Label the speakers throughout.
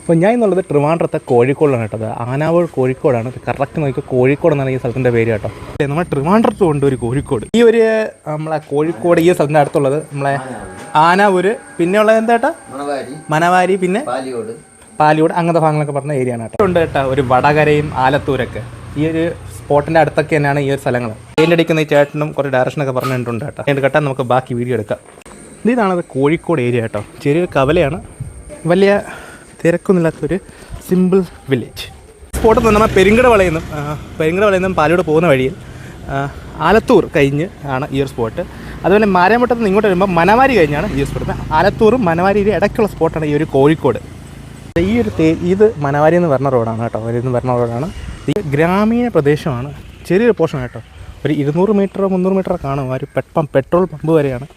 Speaker 1: അപ്പോൾ ഞാൻ എന്നുള്ളത് ട്രിവാൻഡ്രത്തെ കോഴിക്കോടാണ് കേട്ടോ. ആനാവൂർ കോഴിക്കോടാണ്. കറക്റ്റ് നോക്കിയാൽ കോഴിക്കോട് എന്നാണ് ഈ സ്ഥലത്തിൻ്റെ പേര് കേട്ടോ. നമ്മൾ ട്രിവാൻഡ്രത്തും ഉണ്ട് ഒരു കോഴിക്കോട്. ഈ ഒരു നമ്മളെ കോഴിക്കോട് ഈ സ്ഥലത്തിൻ്റെ അടുത്തുള്ളത് നമ്മളെ ആനാവൂർ, പിന്നെ ഉള്ളത് എന്താ കേട്ടോ മനവാരി, പിന്നെ പാലിയോട്, അങ്ങനത്തെ ഭാഗങ്ങളൊക്കെ പറഞ്ഞ ഏരിയ ആണ് കേട്ടോ. ഉണ്ട് കേട്ടോ ഒരു വടകരയും ആലത്തൂരൊക്കെ. ഈ ഒരു സ്പോട്ടിൻ്റെ അടുത്തൊക്കെ തന്നെയാണ് ഈ ഒരു സ്ഥലങ്ങൾ. അതിൻ്റെ അടിക്കുന്ന ഈ ചേട്ടനും കുറേ ഡയറക്ഷനൊക്കെ പറഞ്ഞിട്ടുണ്ട് കേട്ടോ. അതിൻ്റെ കേട്ടാൽ നമുക്ക് ബാക്കി വീഡിയോ എടുക്കാം. ഇതാണത് കോഴിക്കോട് ഏരിയ കേട്ടോ. ചെറിയൊരു കവലയാണ്, വലിയ തിരക്കൊന്നുമില്ലാത്തൊരു സിമ്പിൾ വില്ലേജ്. സ്പോട്ടിൽ നിന്ന് നമ്മൾ പെരിങ്കടവളയിൽ നിന്നും പാലോട് പോകുന്ന വഴിയിൽ ആലത്തൂർ കഴിഞ്ഞ് ആണ് ഈ ഒരു സ്പോട്ട്. അതുപോലെ മാരാമട്ടത്ത് നിന്ന് ഇങ്ങോട്ട് വരുമ്പോൾ മനവാരി കഴിഞ്ഞാണ് ഈ ഒരു സ്പോട്ട്. ആലത്തൂറും മനവാരിയുടെ ഇടയ്ക്കുള്ള സ്പോട്ടാണ് ഈ ഒരു കോഴിക്കോട്. ഈ ഒരു ഇത് മനവാരി എന്ന് പറഞ്ഞ റോഡാണ് കേട്ടോ. എന്ന് പറഞ്ഞ റോഡാണ്. ഈ ഗ്രാമീണ പ്രദേശമാണ്, ചെറിയൊരു പോർഷൻ കേട്ടോ. ഒരു 200 മീറ്ററോ 300 മീറ്ററോ കാണും. ആ ഒരു പെട്രോൾ പമ്പ് വരെയാണ്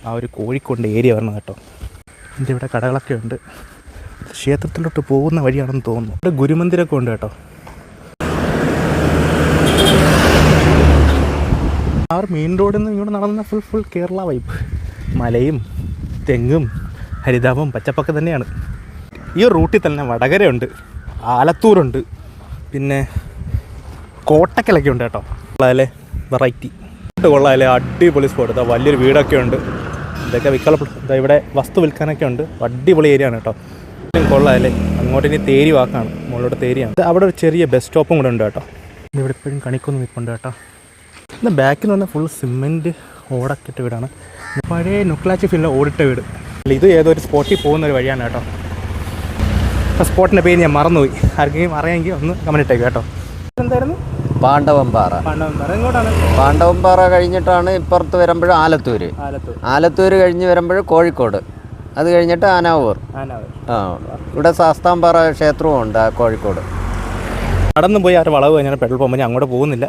Speaker 1: ആ ഒരു കോഴിക്കോടിൻ്റെ ഏരിയ വരുന്നത് കേട്ടോ. ഇതിൻ്റെ ഇവിടെ കടകളൊക്കെ ഉണ്ട്. ക്ഷേത്രത്തിലോട്ട് പോകുന്ന വഴിയാണെന്ന് തോന്നുന്നു. ഇവിടെ ഗുരുമന്ദിരമൊക്കെ ഉണ്ട് കേട്ടോ. ആ ഒരു മെയിൻ റോഡിൽ നിന്ന് ഇങ്ങോട്ട് നടന്ന ഫുൾ കേരള വൈബ്. മലയും തെങ്ങും ഹരിതാപവും പച്ചപ്പൊക്കെ തന്നെയാണ്. ഈ റൂട്ടിൽ തന്നെ വടകരയുണ്ട്, ആലത്തൂരുണ്ട്, പിന്നെ കോട്ടക്കലൊക്കെ ഉണ്ട് കേട്ടോ. കൊള്ളാമല്ലേ, വെറൈറ്റി കൊള്ളാമല്ലേ, അടിപൊളി സ്പോട്ട്. വലിയൊരു വീടൊക്കെ ഉണ്ട്. ഇതൊക്കെ ഇവിടെ വസ്തു വിൽക്കാനൊക്കെ ഉണ്ട്. അടിപൊളി ഏരിയ ആണ് കേട്ടോ. കൊള്ളാമല്ലേ. അങ്ങോട്ട് ഇനി തേരി വാക്കാണ്, മുകളിലോട്ട് തേരിയാണ്. അവിടെ ഒരു ചെറിയ ബസ് സ്റ്റോപ്പും കൂടെ ഉണ്ട് കേട്ടോ. ഇവിടെ എപ്പോഴും കണിക്കൊന്നും നിൽപ്പുണ്ട് കേട്ടോ. ഇന്ന് ബാക്കിൽ നിന്ന് പറഞ്ഞാൽ ഫുൾ സിമെൻറ്റ് ഓടൊക്കെ ഇട്ട വീടാണ്. പഴയ നുക്ലാച്ചി ഫീൽഡിൽ ഓടിട്ട വീട്. ഇത് ഏതോ ഒരു സ്പോട്ടിൽ പോകുന്നൊരു വഴിയാണ് കേട്ടോ. ആ സ്പോട്ടിൻ്റെ പേര് ഞാൻ മറന്നുപോയി. ആർക്കെങ്കിലും അറിയാമെങ്കിൽ ഒന്ന് കമന്റ് ഇട്ടേക്ക് കേട്ടോ. എന്തായിരുന്നു?
Speaker 2: പാണ്ഡവംപാറ.
Speaker 1: എങ്ങോട്ടാണ്?
Speaker 2: പാണ്ഡവംപാറ കഴിഞ്ഞിട്ടാണ് ഇപ്പുറത്ത് വരുമ്പോൾ ആലത്തൂർ കഴിഞ്ഞ് വരുമ്പോൾ കോഴിക്കോട്, അത് കഴിഞ്ഞിട്ട് ആനാവൂർ. ഇവിടെ ശാസ്താംപാറ ക്ഷേത്രവും ഉണ്ട് കോഴിക്കോട്.
Speaker 1: നടന്നു പോയി ആ ഒരു വളവ് കഴിഞ്ഞാൽ പെട്രോൾ പമ്പ്. ഞാൻ അങ്ങോട്ട് പോകുന്നില്ല.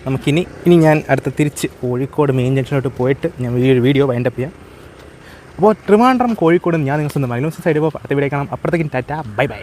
Speaker 1: നമുക്കിനി ഞാൻ അടുത്ത തിരിച്ച് കോഴിക്കോട് മെയിൻ ജംഗ്ഷനിലോട്ട് പോയിട്ട് ഞാൻ ഈ ഒരു വീഡിയോ വൈൻഡപ്പ് ചെയ്യാം. അപ്പോൾ ട്രിവാൻഡ്രം കോഴിക്കോട് ഞാൻ നിങ്ങൾ സ്വന്തം മൈനൂസ് സൈഡ് ഇപ്പോൾ അടുത്ത വീഡിയോ കാണാം. അപ്പുറത്തേക്കും ടാറ്റ, ബൈ ബൈ.